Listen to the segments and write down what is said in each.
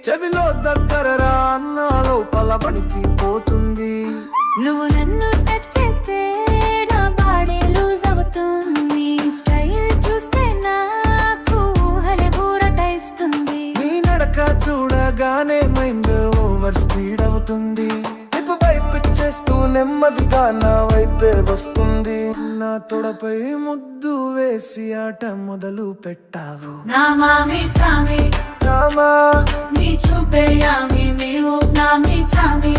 చెవిలో దగ్గర రా అన్న లోపల పనికి పోతుంది. నువ్వు నన్ను టచ్ చేస్తే నా బాడీ లూజ్ అవుతుంది. స్టైల్ చూస్తే నాకు ఊహలే ఊరటైస్తుంది. నీ నడక చూడగానే మైండ్ ఓవర్ స్పీడ్ అవుతుంది. చేస్తూ నెమ్మదిగా నా వైపే వస్తుంది. నా తొడపై ముద్దు వేసి ఆట మొదలు పెట్టావు. నా మామి చామి రామా నీ చూపే యామి మీ ఊఫ్ నా మీ చామి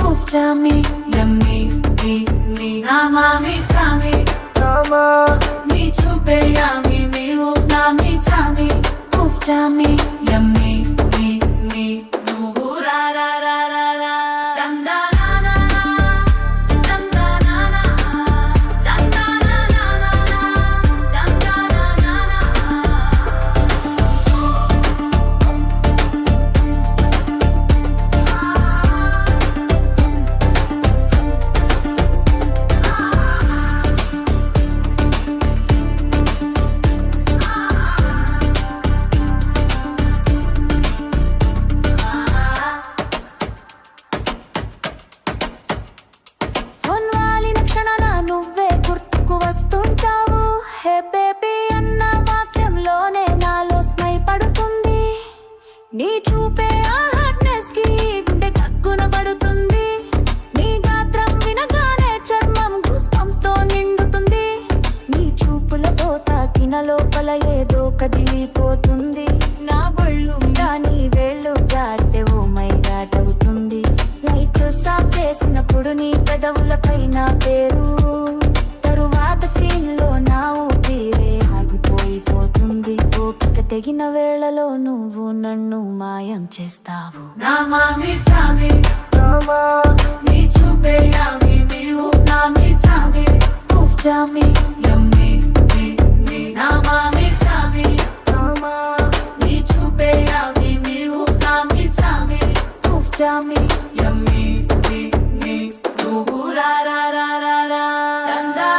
ఊఫ్ చామి యమ్మీ మీ నా మామి చామి రామా నీ చూపే యామి మీ ఊఫ్ నా మీ చామి ఊఫ్ చామి యమ్మీ మీ నువ్వు రా రా రా రా రా దందా నీ చూపే ఆ హాట్నెస్ కి గుండె కక్కున పడుతుంది. నీ గాత్రం వినగానే చర్మం గూస్ బంప్స్ తో నిండుతుంది. నీ చూపులతో తాకిన లోపల ఏదో కదిలిపోతుంది. నా బొళ్ళు నీ వేళ్ళు జారితే ఓ మై గాడ్ అవుతుంది. లైట్ సాఫ్ చేసినప్పుడు నీ పెదవులపై నా పేరు, తరువాత సీన్ లో నా ఊపిరే ఆగిపోయిపోతుంది. ఓపిక తెగిన వేళలో నువ్వు నన్ను మాయం చేస్తావు. నా మామి చామి రామా నీ చూపే యామి మీ ఊఫ్ నా మీ చామి ఊఫ్ చామి యమ్మీ మీ నా మామి చామి రామా నీ చూపే యామి మీ ఊఫ్ నా మీ చామి ఊఫ్ చామి యమ్మీ మీ నువ్వు రా రా రా రా రా దందా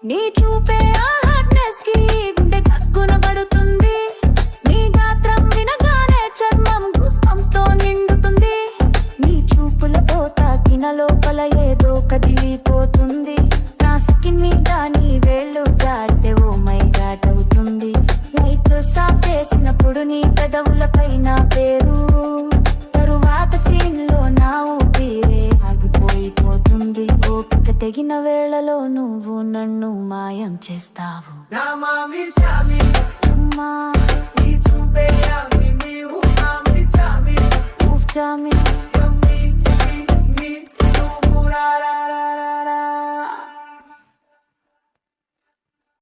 నీ చూపే ఆ హాట్నెస్ కి గుండె కక్కున పడుతుంది. నీ గాత్రం వినగానే చర్మం గూస్ బంప్స్ తో నిండుతుంది. నీ చూపులతో తాకిన లోపల ఏదో కదిలిపోతుంది. నా స్కిన్ మీద నీ వేళ్ళు జారితే ఓ మై గాడ్ అవుతుంది. లైట్ సాఫ్ చేసినప్పుడు నీ పెదవులపై నా పేరు, తరువాత సీన్ లో నా ఊపిరే ఆగిపోయిపోతుంది. ఓపిక తెగిన వేళలో నువ్వు నన్ను మాయం చేస్తావు. నా మామి చామి అమ్మా నీ చూపే యామి మీ ఊఫ్ నా మీ చామి ఊఫ్ చామి